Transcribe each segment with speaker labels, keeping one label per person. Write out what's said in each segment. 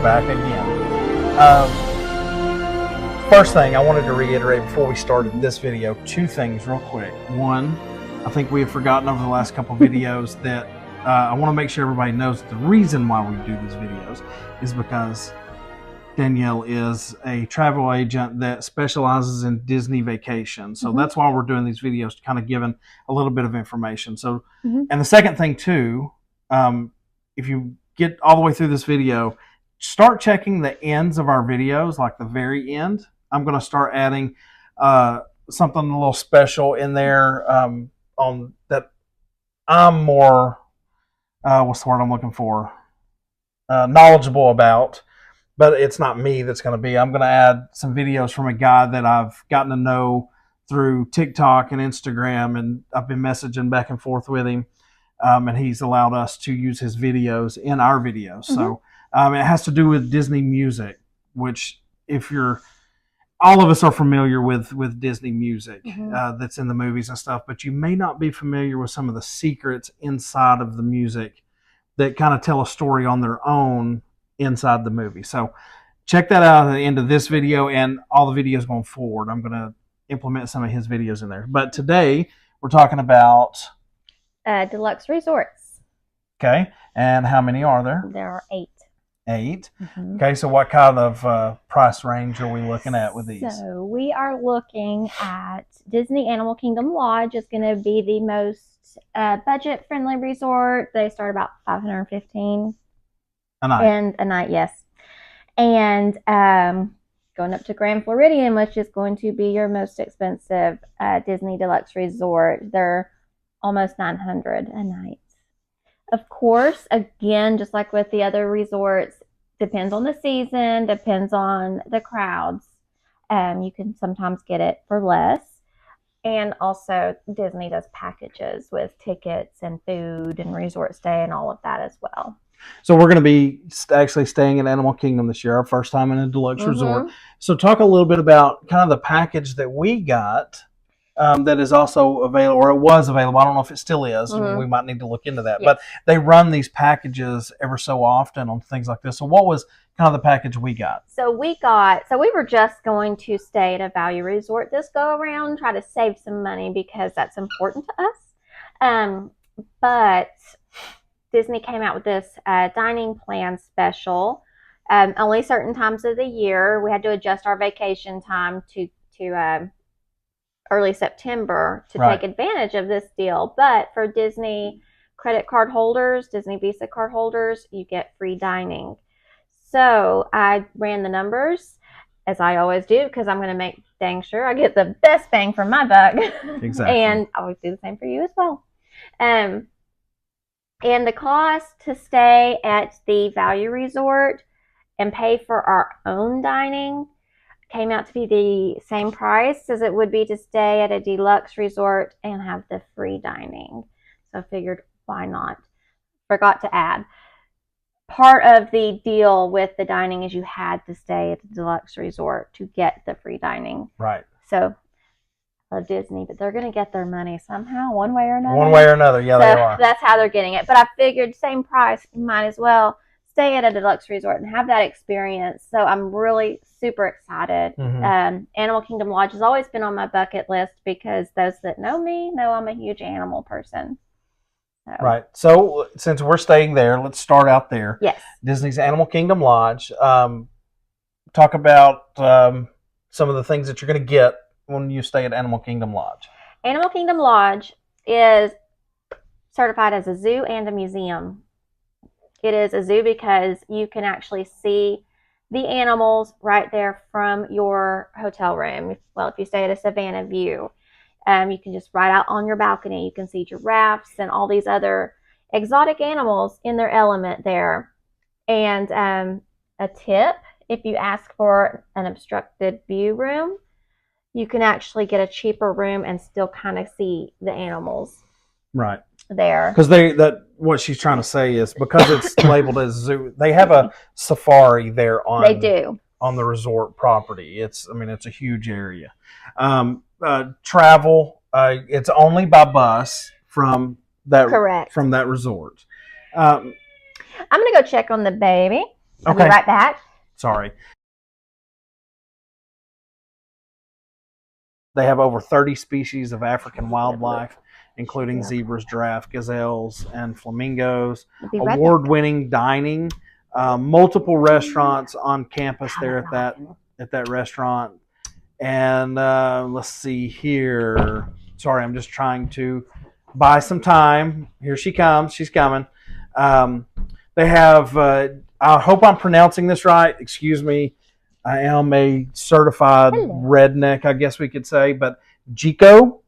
Speaker 1: back again. First thing I wanted to reiterate before we started this video, two things real quick. One, I think we have forgotten over the last couple of videos that I want to make sure everybody knows the reason why we do these videos is because Danielle is a travel agent that specializes in Disney vacations. So that's why we're doing these videos, to kind of giving a little bit of information. So, and the second thing too, if you get all the way through this video, start checking the ends of our videos, like the very end. I'm going to start adding something a little special in there on that I'm more, what's the word I'm looking for, knowledgeable about. But it's not me that's going to be. I'm going to add some videos from a guy that I've gotten to know through TikTok and Instagram, and I've been messaging back and forth with him, and he's allowed us to use his videos in our videos. So it has to do with Disney music, which all of us are familiar with Disney music that's in the movies and stuff, but you may not be familiar with some of the secrets inside of the music that kind of tell a story on their own inside the movie. So check that out at the end of this video and all the videos going forward. I'm going to implement some of his videos in there. But today we're talking about
Speaker 2: Deluxe Resorts.
Speaker 1: Okay. And how many are there?
Speaker 2: There are 8.
Speaker 1: 8. Okay. So what kind of price range are we looking at with these?
Speaker 2: So we are looking at Disney Animal Kingdom Lodge is going to be the most budget-friendly resort. They start about $515
Speaker 1: a night.
Speaker 2: And a night, yes. And going up to Grand Floridian, which is going to be your most expensive Disney Deluxe Resort. They're almost $900 a night. Of course, again, just like with the other resorts, depends on the season, depends on the crowds. You can sometimes get it for less. And also, Disney does packages with tickets and food and resort stay and all of that as well.
Speaker 1: So we're going to be actually staying in Animal Kingdom this year, our first time in a deluxe resort. So talk a little bit about kind of the package that we got that is also available, or it was available. I don't know if it still is. We might need to look into that. Yes. But they run these packages ever so often on things like this. So what was kind of the package we got?
Speaker 2: So we were just going to stay at a value resort this go around, try to save some money because that's important to us. But Disney came out with this dining plan special. Only certain times of the year. We had to adjust our vacation time to early September to take advantage of this deal. But for Disney credit card holders, Disney Visa card holders, you get free dining. So I ran the numbers, as I always do, because I'm going to make dang sure I get the best bang for my buck.
Speaker 1: Exactly.
Speaker 2: And I always do the same for you as well. And the cost to stay at the value resort and pay for our own dining came out to be the same price as it would be to stay at a deluxe resort and have the free dining. So I figured, why not? Forgot to add. Part of the deal with the dining is you had to stay at the deluxe resort to get the free dining.
Speaker 1: Right.
Speaker 2: So I love Disney, but they're going to get their money somehow, one way or another.
Speaker 1: One way or another, yeah,
Speaker 2: so
Speaker 1: they are.
Speaker 2: That's how they're getting it. But I figured same price, you might as well stay at a deluxe resort and have that experience. So I'm really super excited. Animal Kingdom Lodge has always been on my bucket list because those that know me know I'm a huge animal person. So.
Speaker 1: Right. So since we're staying there, let's start out there.
Speaker 2: Yes.
Speaker 1: Disney's Animal Kingdom Lodge. Talk about some of the things that you're going to get when you stay at Animal Kingdom Lodge.
Speaker 2: Animal Kingdom Lodge is certified as a zoo and a museum. It is a zoo because you can actually see the animals right there from your hotel room. Well, if you stay at a Savannah View, you can just right out on your balcony. You can see giraffes and all these other exotic animals in their element there. And a tip, if you ask for an obstructed view room, you can actually get a cheaper room and still kind of see the animals.
Speaker 1: Right.
Speaker 2: There.
Speaker 1: Because what she's trying to say is because it's labeled as zoo, they have a safari there on the resort property. It's a huge area. Travel, it's only by bus from that resort.
Speaker 2: I'm gonna go check on the baby. I'll be right back.
Speaker 1: Sorry. They have over 30 species of African wildlife, including zebras, giraffe, gazelles, and flamingos. Award-winning dining, multiple restaurants on campus there at that restaurant. And let's see here. Sorry, I'm just trying to buy some time. Here she comes. She's coming. They have, I hope I'm pronouncing this right. Excuse me. I am a certified redneck, I guess we could say, but Jico.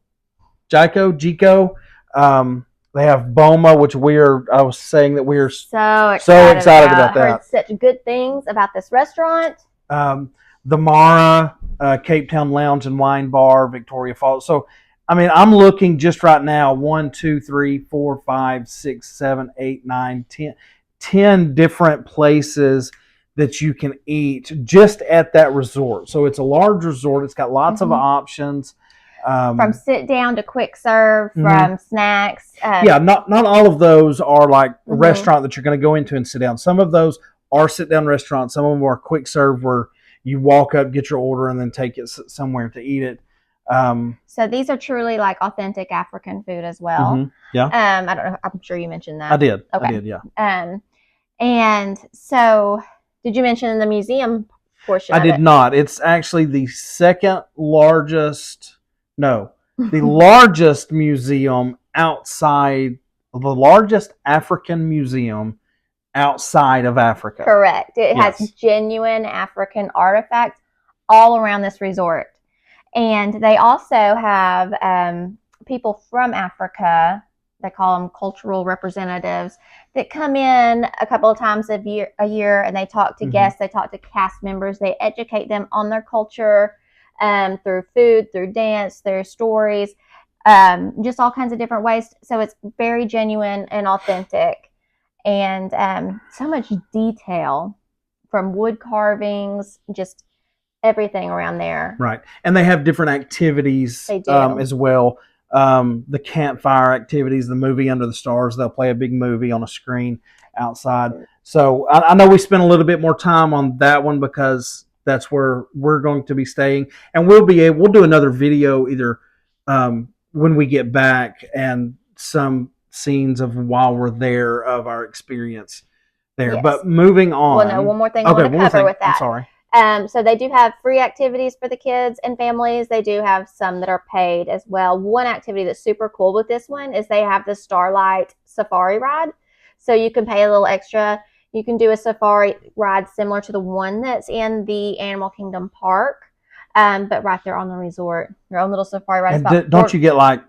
Speaker 1: They have Boma, which I was saying that we're
Speaker 2: so excited about that. Heard such good things about this restaurant.
Speaker 1: The Mara, Cape Town Lounge and Wine Bar, Victoria Falls. So, I mean, I'm looking just right now, 1, 2, 3, 4, 5, 6, 7, 8, 9, 10 different places that you can eat just at that resort. So it's a large resort. It's got lots of options.
Speaker 2: From sit down to quick serve, from snacks.
Speaker 1: Not all of those are like a restaurant that you're going to go into and sit down. Some of those are sit down restaurants. Some of them are quick serve where you walk up, get your order, and then take it somewhere to eat it.
Speaker 2: So these are truly like authentic African food as well.
Speaker 1: Yeah.
Speaker 2: I don't know. I'm sure you mentioned that.
Speaker 1: I did.
Speaker 2: Okay.
Speaker 1: I did. Yeah.
Speaker 2: And so, did you mention the museum portion?
Speaker 1: I did not. It's actually the second largest. No, the largest museum outside. The largest African museum outside of Africa.
Speaker 2: Correct. It has genuine African artifacts all around this resort. And they also have people from Africa, they call them cultural representatives, that come in a couple of times a year and they talk to guests, they talk to cast members, they educate them on their culture through food, through dance, their stories, just all kinds of different ways. So it's very genuine and authentic. And so much detail from wood carvings, just everything around there.
Speaker 1: Right. And they have different activities as well. The campfire activities, the movie Under the Stars, they'll play a big movie on a screen outside. So I know we spent a little bit more time on that one because that's where we're going to be staying. And we'll do another video either when we get back and some scenes of while we're there of our experience there. Yes. But moving on.
Speaker 2: Well, no, one more thing I want to cover with that.
Speaker 1: I'm sorry.
Speaker 2: So they do have free activities for the kids and families. They do have some that are paid as well. One activity that's super cool with this one is they have the Starlight Safari ride. So you can pay a little extra. You can do a safari ride similar to the one that's in the Animal Kingdom Park, but right there on the resort. Your own little safari ride.
Speaker 1: And don't you get like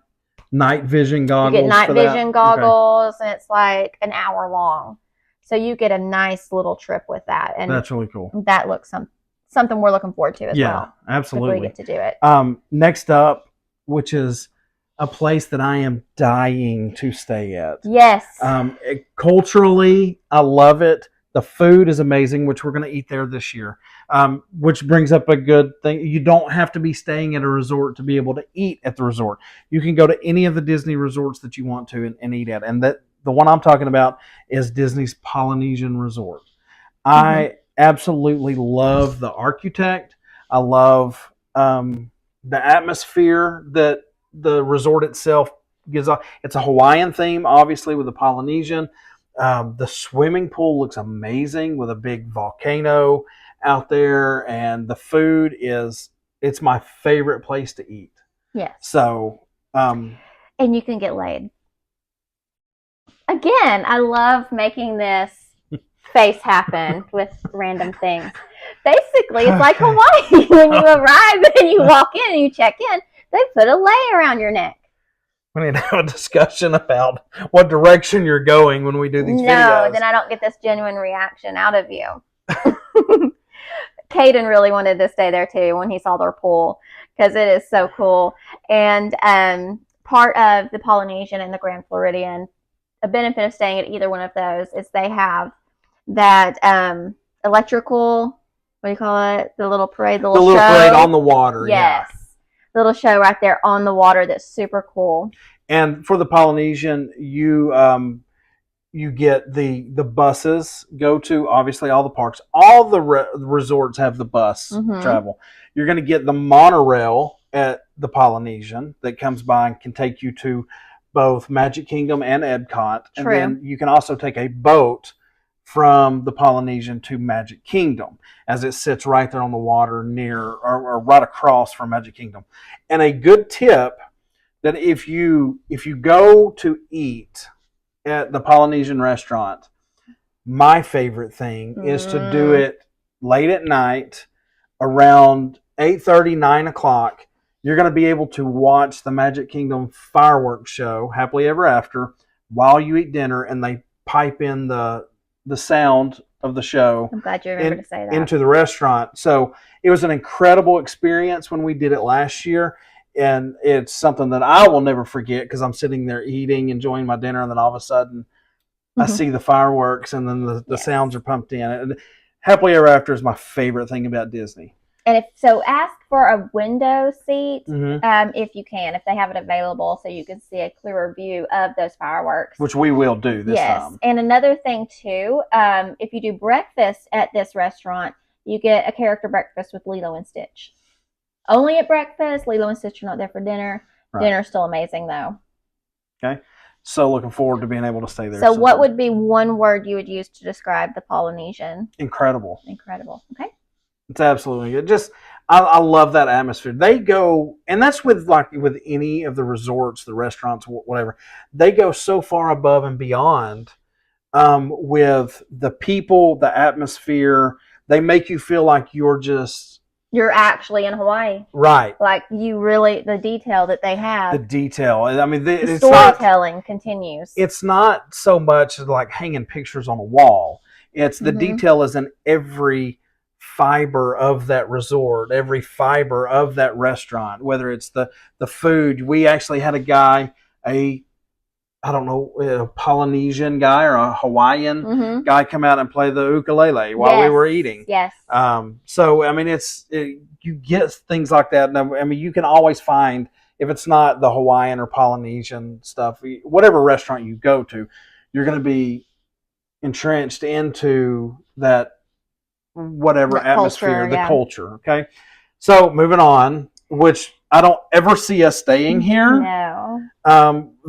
Speaker 1: night vision goggles?
Speaker 2: You get night vision goggles, and it's like an hour long. So you get a nice little trip with that. And
Speaker 1: that's really cool.
Speaker 2: That looks something we're looking forward to as well.
Speaker 1: Yeah, absolutely.
Speaker 2: If we get to do it.
Speaker 1: Next up, which is a place that I am dying to stay at.
Speaker 2: Yes.
Speaker 1: Culturally, I love it. The food is amazing, which we're going to eat there this year. Which brings up a good thing. You don't have to be staying at a resort to be able to eat at the resort. You can go to any of the Disney resorts that you want to and eat at. And that the one I'm talking about is Disney's Polynesian Resort. I absolutely love the architect. I love the atmosphere that the resort itself gives off. It's a Hawaiian theme, obviously, with the Polynesian. The swimming pool looks amazing with a big volcano out there, and the food it's my favorite place to eat.
Speaker 2: Yes.
Speaker 1: So,
Speaker 2: and you can get laid. Again, I love making this face happen with random things. Basically, it's like Hawaii. When you arrive and you walk in and you check in, they put a lei around your neck.
Speaker 1: We need to have a discussion about what direction you're going when we do these videos.
Speaker 2: No, then I don't get this genuine reaction out of you. Caden really wanted to stay there too when he saw their pool because it is so cool. And part of the Polynesian and the Grand Floridian, a benefit of staying at either one of those is they have that electrical, what do you call it? The little parade, the little show.
Speaker 1: Parade on the water.
Speaker 2: Yes.
Speaker 1: Yeah.
Speaker 2: Little show right there on the water that's super cool.
Speaker 1: And for the Polynesian, you you get the buses go to obviously all the parks. All the resorts have the bus travel. You're going to get the monorail at the Polynesian that comes by and can take you to both Magic Kingdom and Epcot. And then you can also take a boat from the Polynesian to Magic Kingdom, as it sits right there on the water near or right across from Magic Kingdom. And a good tip that if you go to eat at the Polynesian restaurant, my favorite thing is to do it late at night, around 8:30, 9 o'clock. You're going to be able to watch the Magic Kingdom fireworks show, Happily Ever After, while you eat dinner, and they pipe in the sound of the show.
Speaker 2: I'm glad you remember to say that.
Speaker 1: Into the restaurant. So it was an incredible experience when we did it last year. And it's something that I will never forget, because I'm sitting there eating, enjoying my dinner, and then all of a sudden I see the fireworks, and then the sounds are pumped in. And Happily Ever After is my favorite thing about Disney.
Speaker 2: And ask for a window seat if you can, if they have it available, so you can see a clearer view of those fireworks.
Speaker 1: Which we will do this time.
Speaker 2: And another thing too, if you do breakfast at this restaurant, you get a character breakfast with Lilo and Stitch. Only at breakfast. Lilo and Stitch are not there for dinner. Right. Dinner's still amazing though.
Speaker 1: Okay. So looking forward to being able to stay there.
Speaker 2: So what would be one word you would use to describe the Polynesian?
Speaker 1: Incredible.
Speaker 2: Incredible. Okay.
Speaker 1: It's absolutely good. I love that atmosphere. They go, and that's with any of the resorts, the restaurants, whatever. They go so far above and beyond with the people, the atmosphere. They make you feel like you're actually in Hawaii. Right. Like the detail that they have. The detail. I mean, the storytelling continues. It's not so much like hanging pictures on a wall. It's the detail is in every fiber of that resort, every fiber of that restaurant, whether it's the food. We actually had a guy, a Polynesian guy or a Hawaiian guy come out and play the ukulele while we were eating. Yes. So, I mean, you get things like that. I mean, you can always find, if it's not the Hawaiian or Polynesian stuff, whatever restaurant you go to, you're going to be entrenched into that atmosphere, the culture. Okay. So moving on, which I don't ever see us staying here. No.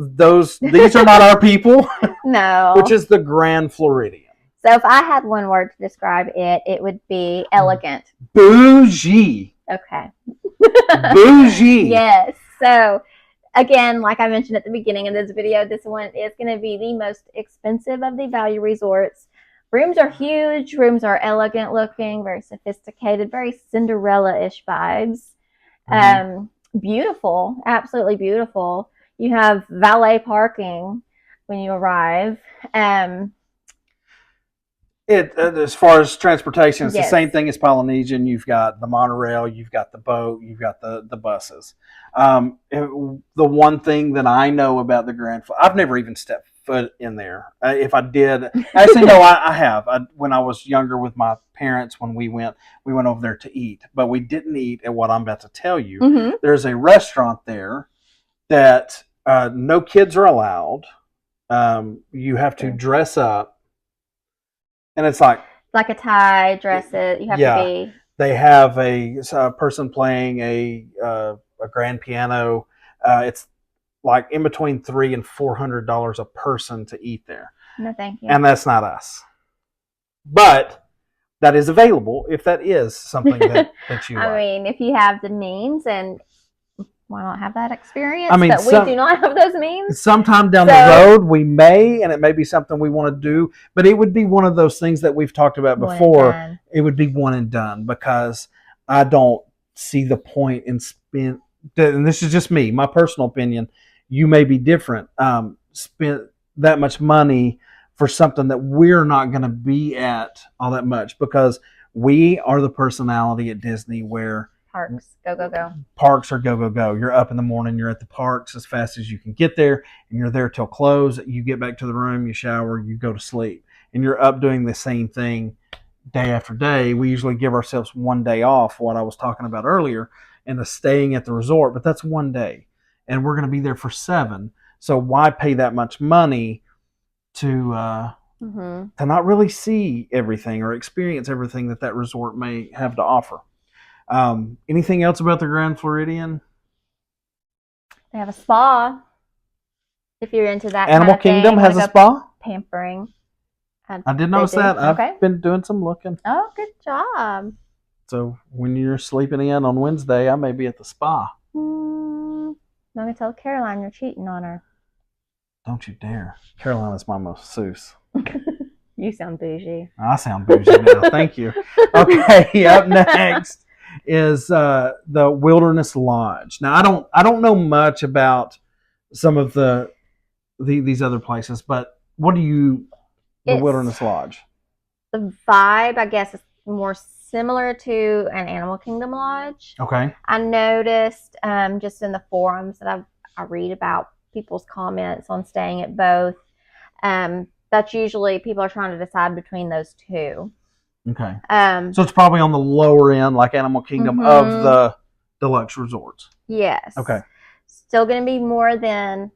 Speaker 1: These are not our people. No. Which is the Grand Floridian. So if I had one word to describe it, it would be elegant. Bougie. Okay. Bougie. Yes. So again, like I mentioned at the beginning of this video, this one is going to be the most expensive of the value resorts. Rooms are huge. Rooms are elegant looking, very sophisticated, very Cinderella-ish vibes. Beautiful, absolutely beautiful. You have valet parking when you arrive. As far as transportation, it's the same thing as Polynesian. You've got the monorail, you've got the boat, you've got the buses. The one thing that I know about the I've never even stepped foot in there. If I did, actually, no, I have. When I was younger with my parents, when we went over there to eat, but we didn't eat at what I'm about to tell you. There's a restaurant there that no kids are allowed. You have to dress up. And it's like a tie, dresses. You have to be. They have a person playing a grand piano. It's like in between $300 and $400 a person to eat there. No, thank you. And that's not us. But that is available if that is something that you like. I mean, if you have the means, and why not have that experience? I mean, but we do not have those means. Sometime down the road, we may, and it may be something we want to do, but it would be one of those things that we've talked about before. It would be one and done, because I don't see the point in spend. And this is just me, my personal opinion. You may be different. Spent that much money for something that we're not going to be at all that much, because we are the personality at Disney where parks, go, go, go. Parks are go, go, go. You're up in the morning, you're at the parks as fast as you can get there, and you're there till close. You get back to the room, you shower, you go to sleep. And you're up doing the same thing day after day. We usually give ourselves one day off, what I was talking about earlier, and the staying at the resort, but that's one day. And we're going to be there for 7. So why pay that much money to
Speaker 2: Mm-hmm.
Speaker 1: not really see everything or experience everything that resort may have to offer. Anything else about the Grand Floridian?
Speaker 2: They have a spa. If you're into that
Speaker 1: Animal
Speaker 2: kind of
Speaker 1: Kingdom
Speaker 2: thing,
Speaker 1: has a spa?
Speaker 2: pampering.
Speaker 1: I did notice that. I've been doing some looking.
Speaker 2: Oh, good job.
Speaker 1: So when you're sleeping in on Wednesday, I may be at the spa.
Speaker 2: Let me tell Caroline you're cheating on her.
Speaker 1: Don't you dare. Carolina's my masseuse.
Speaker 2: You sound bougie.
Speaker 1: I sound bougie now. Thank you. Okay, up next is the Wilderness Lodge. Now I don't know much about some of these other places, but what do you Wilderness Lodge?
Speaker 2: The vibe, I guess, is more similar to an Animal Kingdom lodge.
Speaker 1: Okay.
Speaker 2: I noticed just in the forums that I read about people's comments on staying at both. That's usually people are trying to decide between those two.
Speaker 1: Okay. So it's probably on the lower end, like Animal Kingdom, of the Deluxe Resorts.
Speaker 2: Yes.
Speaker 1: Okay.
Speaker 2: Still going to be more than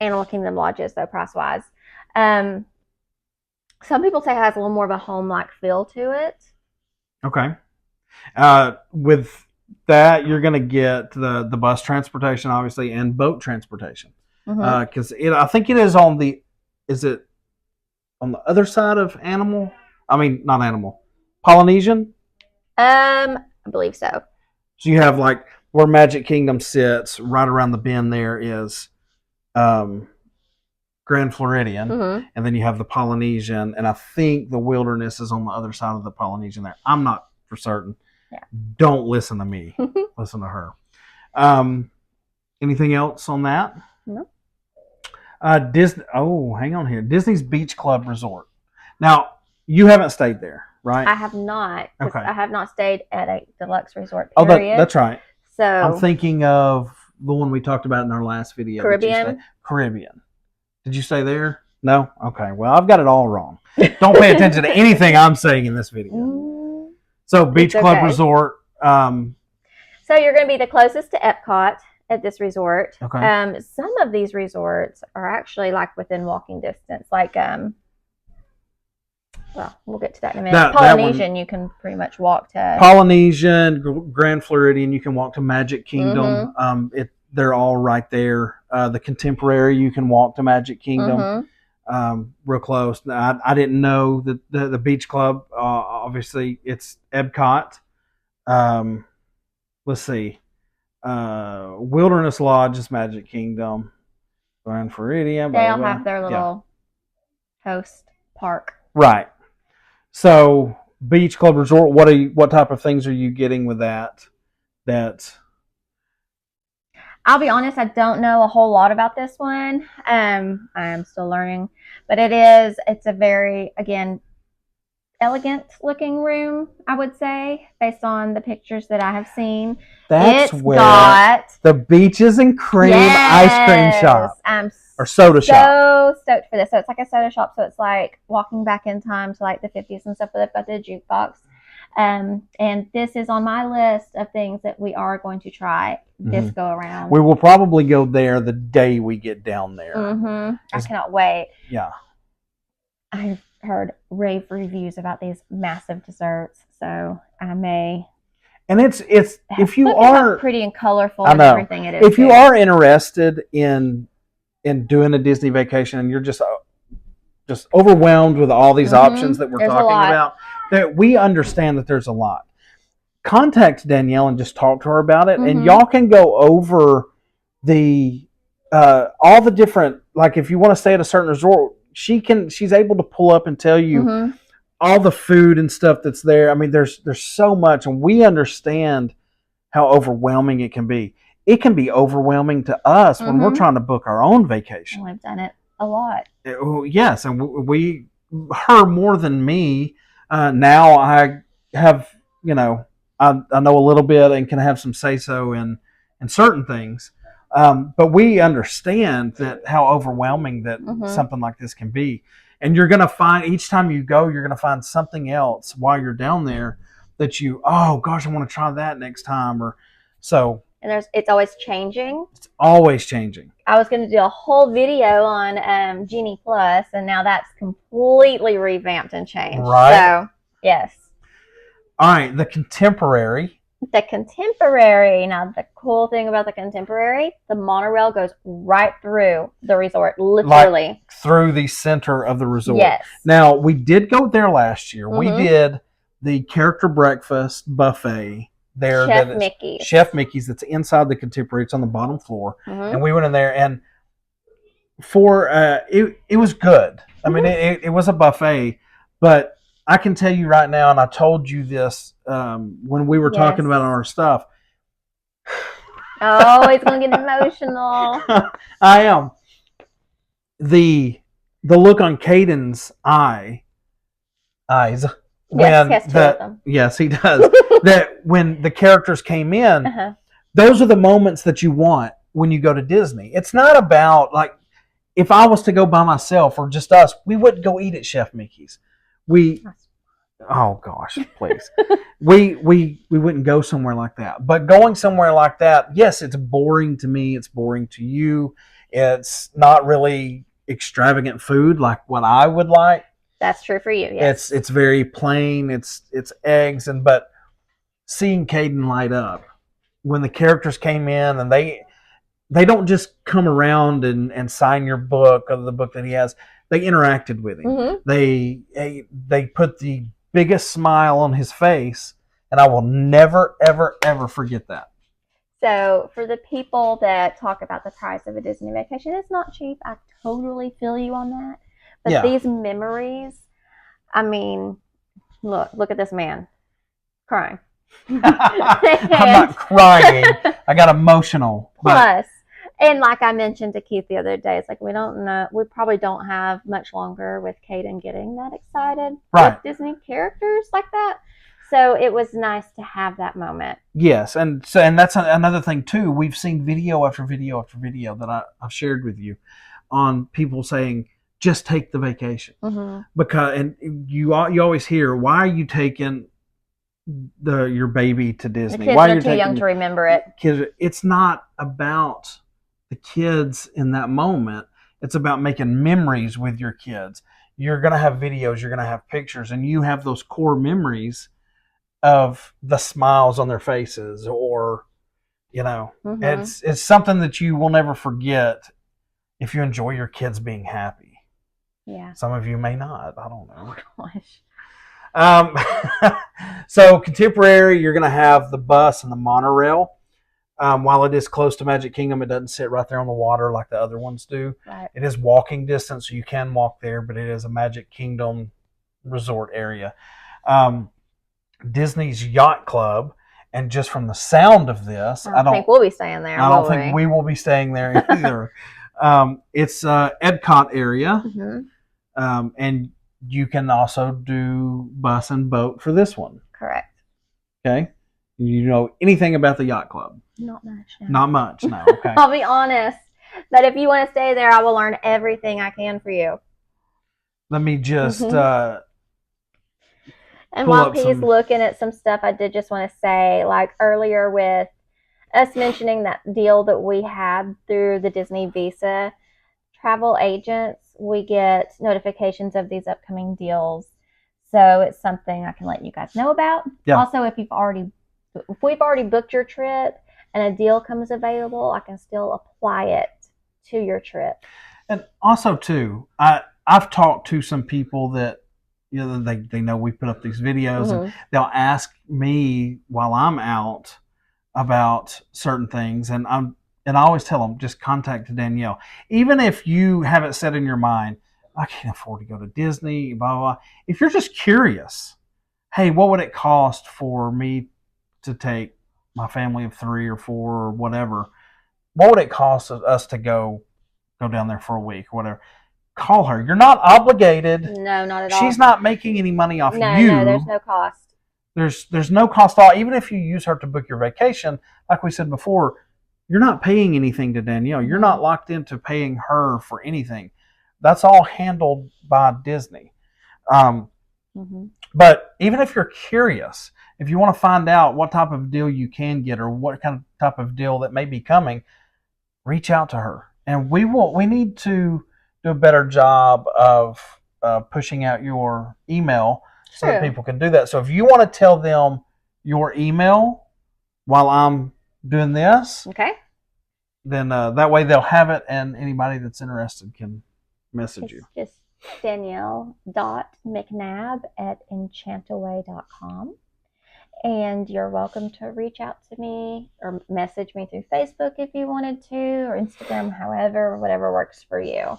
Speaker 2: Animal Kingdom lodges, though, price-wise. Some people say it has a little more of a home-like feel to it.
Speaker 1: Okay. With that, you're going to get the bus transportation, obviously, and boat transportation. Because I think it is on the other side of Animal? I mean, not Animal. Polynesian?
Speaker 2: I believe so.
Speaker 1: So you have like where Magic Kingdom sits, right around the bend there is Grand Floridian, and then you have the Polynesian, and I think the Wilderness is on the other side of the Polynesian there. I'm not for certain.
Speaker 2: Yeah.
Speaker 1: Don't listen to me. Listen to her. Anything else on that?
Speaker 2: No.
Speaker 1: Disney. Oh, hang on here. Disney's Beach Club Resort. Now, you haven't stayed there, right?
Speaker 2: I have not.
Speaker 1: Okay.
Speaker 2: I have not stayed at a deluxe resort.
Speaker 1: Oh, that's right.
Speaker 2: So
Speaker 1: I'm thinking of the one we talked about in our last video.
Speaker 2: Caribbean.
Speaker 1: Caribbean. Did you stay there? No? Okay. Well, I've got it all wrong. Don't pay attention to anything I'm saying in this video. So, Beach Club Resort.
Speaker 2: So, you're going to be the closest to Epcot at this resort.
Speaker 1: Okay.
Speaker 2: Some of these resorts are actually like within walking distance. Like, well, we'll get to that in a minute. Polynesian, you can pretty much walk to.
Speaker 1: Polynesian, Grand Floridian, you can walk to Magic Kingdom. They're all right there. The Contemporary, you can walk to Magic Kingdom. Real close. Now, I didn't know that the Beach Club, obviously, it's Epcot. Let's see. Wilderness Lodge is Magic Kingdom. Grand Floridian.
Speaker 2: They all have their little host park.
Speaker 1: Right. So, Beach Club Resort, what type of things are you getting with that?
Speaker 2: I'll be honest, I don't know a whole lot about this one. I am still learning, but it's a very, again, elegant looking room, I would say, based on the pictures that I have seen.
Speaker 1: That's where the Beaches and Cream ice cream shop. Or soda shop.
Speaker 2: So stoked for this. So it's like a soda shop. So it's like walking back in time to like the 50s and stuff, but they've got the jukebox. And this is on my list of things that we are going to try this go around.
Speaker 1: We will probably go there the day we get down there.
Speaker 2: I cannot wait.
Speaker 1: Yeah.
Speaker 2: I've heard rave reviews about these massive desserts, so I may.
Speaker 1: And it's if you are
Speaker 2: pretty and colorful and everything it is.
Speaker 1: If you are interested in doing a Disney vacation and you're just overwhelmed with all these options that we're talking about, that we understand that there's a lot. Contact Danielle and just talk to her about it, and y'all can go over the all the different, like if you want to stay at a certain resort, she's able to pull up and tell you all the food and stuff that's there. I mean, there's so much, and we understand how overwhelming it can be. It can be overwhelming to us when we're trying to book our own vacation.
Speaker 2: Well, I've done it a lot.
Speaker 1: Yes, and her more than me. Now I have, I know a little bit and can have some say-so in certain things. But we understand that how overwhelming that something like this can be. And you're going to find, each time you go, you're going to find something else while you're down there that oh gosh, I want to try that next time.
Speaker 2: and it's always changing.
Speaker 1: It's always changing.
Speaker 2: I was going to do a whole video on Genie Plus, and now that's completely revamped and changed.
Speaker 1: Right.
Speaker 2: So, yes.
Speaker 1: All right, the Contemporary.
Speaker 2: The Contemporary. Now, the cool thing about the Contemporary, the monorail goes right through the resort, literally.
Speaker 1: Like through the center of the resort.
Speaker 2: Yes.
Speaker 1: Now, we did go there last year.
Speaker 2: Mm-hmm.
Speaker 1: We did the character breakfast buffet there.
Speaker 2: Chef Mickey's.
Speaker 1: Chef Mickey's, that's inside the Contemporary. It's on the bottom floor.
Speaker 2: Mm-hmm.
Speaker 1: And we went in there, and it was good. I mean, it was a buffet, but I can tell you right now, and I told you this when we were talking about our stuff.
Speaker 2: Oh, it's going to get emotional.
Speaker 1: I am. The look on Caden's eyes when yes, he does. That when the characters came in, those are the moments that you want when you go to Disney. It's not about, like, if I was to go by myself or just us, we wouldn't go eat at Chef Mickey's. Oh gosh, please. we wouldn't go somewhere like that. But going somewhere like that, yes, it's boring to me. It's boring to you. It's not really extravagant food like what I would like.
Speaker 2: That's true for you. Yes.
Speaker 1: It's very plain. It's eggs, but seeing Caden light up when the characters came in, and they don't just come around and sign your book or the book that he has. They interacted with him. Mm-hmm. They put the biggest smile on his face, and I will never, ever, ever forget that.
Speaker 2: So for the people that talk about the price of a Disney vacation, it's not cheap. I totally feel you on that. But these memories, I mean, look at this man crying.
Speaker 1: I'm not crying. I got emotional.
Speaker 2: Plus, and like I mentioned to Keith the other day, it's like we probably don't have much longer with Caden getting that excited with Disney characters like that. So it was nice to have that moment.
Speaker 1: Yes, and that's another thing too. We've seen video after video after video that I've shared with you on people saying, just take the vacation. Mm-hmm. Because, and you always hear, why are you taking your baby to Disney?
Speaker 2: The kids
Speaker 1: why
Speaker 2: are too young to remember it.
Speaker 1: Kids, it's not about the kids in that moment. It's about making memories with your kids. You're going to have videos, you're going to have pictures, and you have those core memories of the smiles on their faces, or, mm-hmm. It's something that you will never forget if you enjoy your kids being happy.
Speaker 2: Yeah.
Speaker 1: Some of you may not. I don't know. Gosh. So Contemporary, you're going to have the bus and the monorail. While it is close to Magic Kingdom, it doesn't sit right there on the water like the other ones do.
Speaker 2: Right.
Speaker 1: It is walking distance, so you can walk there, but it is a Magic Kingdom resort area. Disney's Yacht Club, and just from the sound of this,
Speaker 2: I don't think we'll be staying there.
Speaker 1: I don't think we will be staying there either. It's Epcot area. Mm-hmm. And you can also do bus and boat for this one.
Speaker 2: Correct.
Speaker 1: Okay. You know anything about the Yacht Club?
Speaker 2: Not much. No.
Speaker 1: Not much, no. Okay.
Speaker 2: I'll be honest. But if you want to stay there, I will learn everything I can for you.
Speaker 1: Let me just...
Speaker 2: and while he's looking at some stuff, I did just want to say, like earlier with us mentioning that deal that we had through the Disney Visa, travel agents, we get notifications of these upcoming deals. So it's something I can let you guys know about. Yeah. Also, if we've already booked your trip and a deal comes available, I can still apply it to your trip.
Speaker 1: And also too, I've talked to some people that, they know we put up these videos, mm-hmm. and they'll ask me while I'm out about certain things, and I always tell them, just contact Danielle. Even if you have it set in your mind, I can't afford to go to Disney, blah, blah, blah. If you're just curious, hey, what would it cost for me to take my family of 3 or 4 or whatever? What would it cost us to go down there for a week or whatever? Call her. You're not obligated.
Speaker 2: No, not at all.
Speaker 1: She's not making any money off you.
Speaker 2: No, there's no cost.
Speaker 1: There's no cost at all. Even if you use her to book your vacation, like we said before, you're not paying anything to Danielle. You're not locked into paying her for anything. That's all handled by Disney. Mm-hmm. But even if you're curious if you want to find out what type of deal you can get or what kind of type of deal that may be coming, reach out to her. And we need to do a better job of pushing out your email so that people can do that. So if you want to tell them your email while I'm doing this,
Speaker 2: okay,
Speaker 1: then that way they'll have it, and anybody that's interested can message you.
Speaker 2: Just Danielle.mcnabb@enchantaway.com. And you're welcome to reach out to me or message me through Facebook if you wanted to, or Instagram, however, whatever works for you.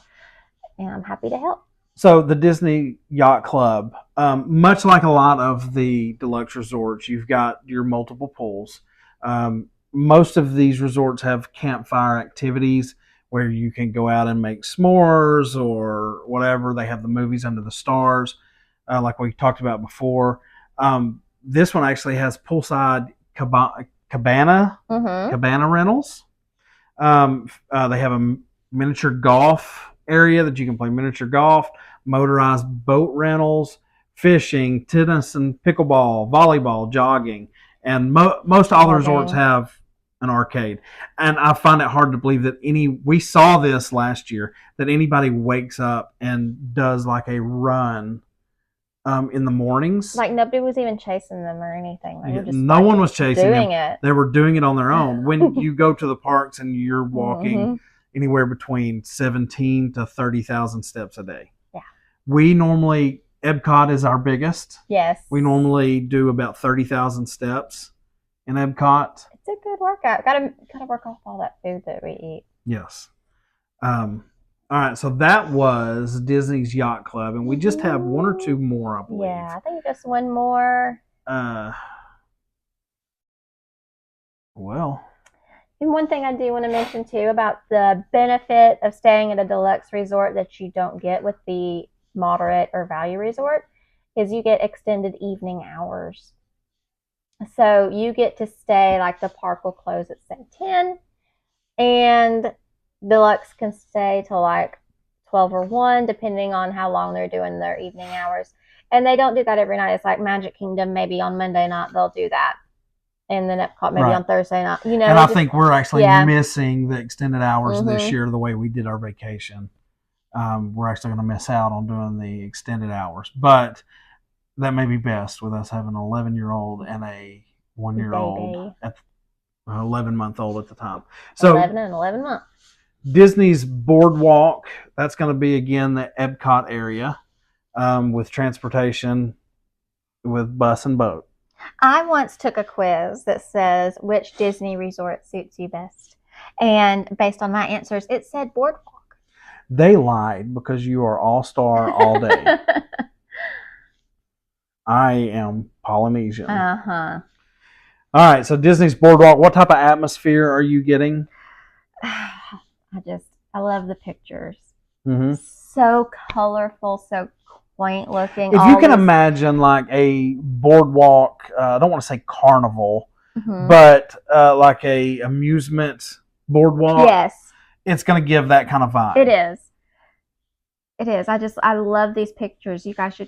Speaker 2: And I'm happy to help.
Speaker 1: So the Disney Yacht Club, much like a lot of the deluxe resorts, you've got your multiple pools. Most of these resorts have campfire activities where you can go out and make s'mores or whatever. They have the movies under the stars, like we talked about before. This one actually has poolside cabana rentals. They have a miniature golf area that you can play miniature golf, motorized boat rentals, fishing, tennis and pickleball, volleyball, jogging, and most all the resorts have an arcade. And I find it hard to believe that we saw this last year, that anybody wakes up and does like a run in the mornings.
Speaker 2: Like nobody was even chasing them or anything. They were just
Speaker 1: no one was chasing
Speaker 2: doing
Speaker 1: them.
Speaker 2: It.
Speaker 1: They were doing it on their own. When you go to the parks and you're walking anywhere between 17 to 30,000 steps a day.
Speaker 2: Yeah.
Speaker 1: We normally, Epcot is our biggest.
Speaker 2: Yes.
Speaker 1: We normally do about 30,000 steps in Epcot.
Speaker 2: It's a good workout. Gotta work off all that food that we eat.
Speaker 1: Yes. All right, so that was Disney's Yacht Club, and we just have one or two more, I believe.
Speaker 2: Yeah, I think just one more.
Speaker 1: Well.
Speaker 2: And one thing I do want to mention, too, about the benefit of staying at a deluxe resort that you don't get with the moderate or value resort is you get extended evening hours. So you get to stay, like the park will close at, say, 10, and deluxe can stay till like 12 or 1, depending on how long they're doing their evening hours. And they don't do that every night. It's like Magic Kingdom, maybe on Monday night they'll do that. And then Epcot maybe on Thursday night. You know,
Speaker 1: and I think we're actually missing the extended hours this year the way we did our vacation. We're actually going to miss out on doing the extended hours. But that may be best with us having an 11-year-old and a 1-year-old, 11-month-old at the time. So
Speaker 2: 11 and 11 months.
Speaker 1: Disney's Boardwalk, that's going to be, again, the Epcot area with transportation with bus and boat.
Speaker 2: I once took a quiz that says, which Disney resort suits you best? And based on my answers, it said Boardwalk.
Speaker 1: They lied because you are all-star all day. I am Polynesian.
Speaker 2: Uh-huh.
Speaker 1: All right, so Disney's Boardwalk, what type of atmosphere are you getting?
Speaker 2: I love the pictures.
Speaker 1: Mm-hmm.
Speaker 2: So colorful, so quaint looking.
Speaker 1: If you can imagine like a boardwalk, I don't want to say carnival, but like a amusement boardwalk.
Speaker 2: Yes.
Speaker 1: It's going to give that kind of vibe.
Speaker 2: It is. It is. I love these pictures. You guys should,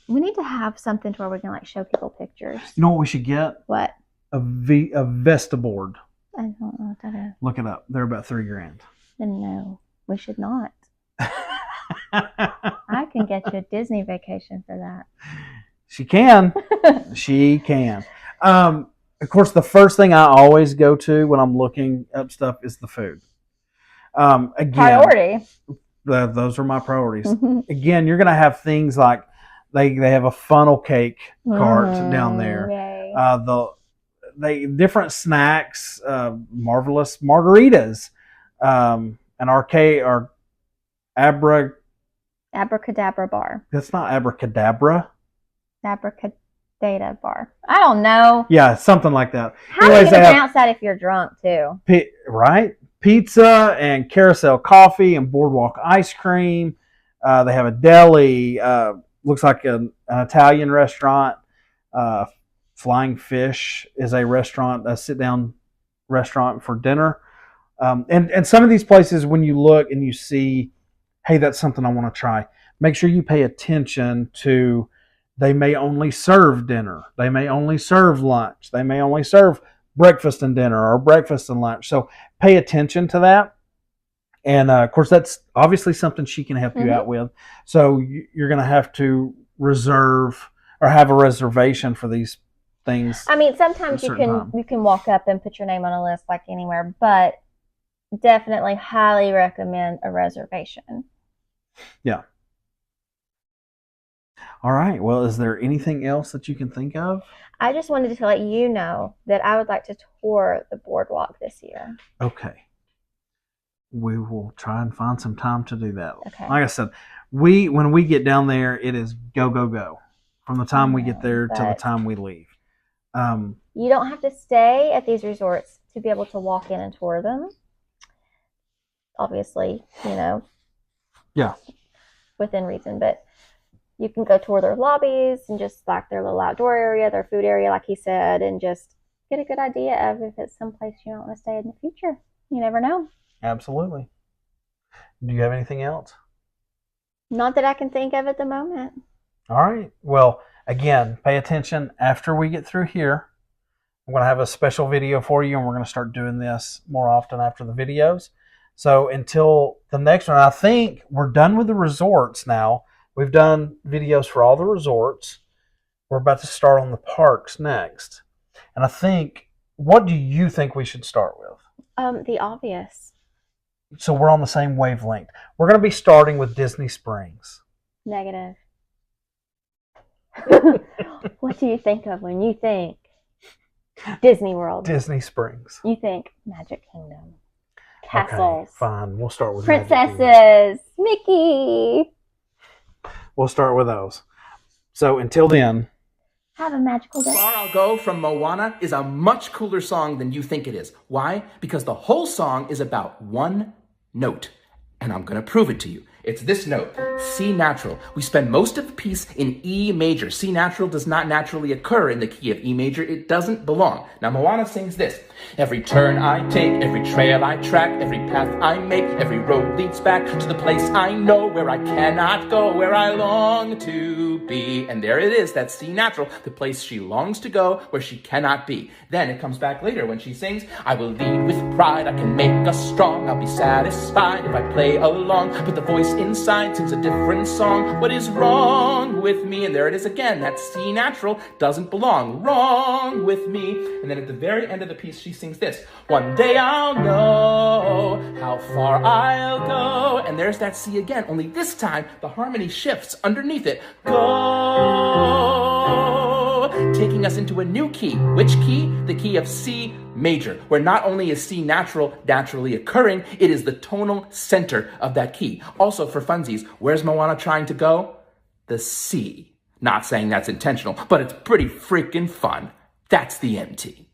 Speaker 2: we need to have something to where we can like show people pictures.
Speaker 1: You know what we should get?
Speaker 2: What?
Speaker 1: A Vesta board.
Speaker 2: I don't know what that is.
Speaker 1: Look it up. They're about $3,000.
Speaker 2: No, we should not. I can get you a Disney vacation for that.
Speaker 1: She can. She can. Of course, the first thing I always go to when I'm looking up stuff is the food. Again,
Speaker 2: priority.
Speaker 1: Those are my priorities. Again, you're going to have things like they have a funnel cake cart down there. Different snacks, marvelous margaritas, an arcade or
Speaker 2: abracadabra bar.
Speaker 1: That's not abracadabra.
Speaker 2: Abracadabra bar. I don't know.
Speaker 1: Yeah, something like that.
Speaker 2: How do you pronounce that if you're drunk too?
Speaker 1: Right? Pizza and carousel coffee and boardwalk ice cream. They have a deli. Looks like an Italian restaurant. Flying Fish is a restaurant, a sit-down restaurant for dinner. And some of these places, when you look and you see, hey, that's something I want to try, make sure you pay attention to They may only serve dinner. They may only serve lunch. They may only serve breakfast and dinner or breakfast and lunch. So pay attention to that. And of course, that's obviously something she can help you out with. So you're going to have to reserve or have a reservation for these things.
Speaker 2: I mean, sometimes you can walk up and put your name on a list like anywhere, but definitely highly recommend a reservation.
Speaker 1: Yeah. All right. Well, is there anything else that you can think of?
Speaker 2: I just wanted to let you know that I would like to tour the boardwalk this year.
Speaker 1: Okay. We will try and find some time to do that.
Speaker 2: Okay.
Speaker 1: Like I said, when we get down there, it is go, go, go. From the time we get there to the time we leave.
Speaker 2: You don't have to stay at these resorts to be able to walk in and tour them. Obviously,
Speaker 1: yeah,
Speaker 2: within reason, but you can go tour their lobbies and just like their little outdoor area, their food area, like he said, and just get a good idea of if it's someplace you don't want to stay in the future. You never know.
Speaker 1: Absolutely. Do you have anything else?
Speaker 2: Not that I can think of at the moment.
Speaker 1: All right. Well, again, pay attention. After we get through here, I'm going to have a special video for you, and we're going to start doing this more often after the videos. So until the next one, I think we're done with the resorts now. We've done videos for all the resorts. We're about to start on the parks next. And I think, what do you think we should start with?
Speaker 2: The obvious.
Speaker 1: So we're on the same wavelength. We're going to be starting with Disney Springs.
Speaker 2: Negative. What do you think of when you think Disney World?
Speaker 1: Disney Springs.
Speaker 2: You think Magic Kingdom. Castles.
Speaker 1: Okay, fine. We'll start with
Speaker 2: princesses. Mickey.
Speaker 1: We'll start with those. So until then,
Speaker 2: have a magical day.
Speaker 3: Far I'll Go from Moana is a much cooler song than you think it is. Why? Because the whole song is about one note. And I'm going to prove it to you. It's this note, C natural. We spend most of the piece in E major. C natural does not naturally occur in the key of E major. It doesn't belong. Now Moana sings this. Every turn I take, every trail I track, every path I make, every road leads back to the place I know where I cannot go, where I long to be. And there it is, that C natural, the place she longs to go, where she cannot be. Then it comes back later when she sings, I will lead with pride, I can make us strong, I'll be satisfied if I play along. But the voice inside sings a different song. What is wrong with me? And there it is again, that C natural doesn't belong. Wrong with me. And then at the very end of the piece, she sings this. One day I'll know how far I'll go. And there's that C again, only this time the harmony shifts underneath it. Go. Taking us into a new key. Which key? The key of C major, where not only is C natural naturally occurring, it is the tonal center of that key. Also for funsies, where's Moana trying to go? The C. Not saying that's intentional, but it's pretty freaking fun. That's the MT.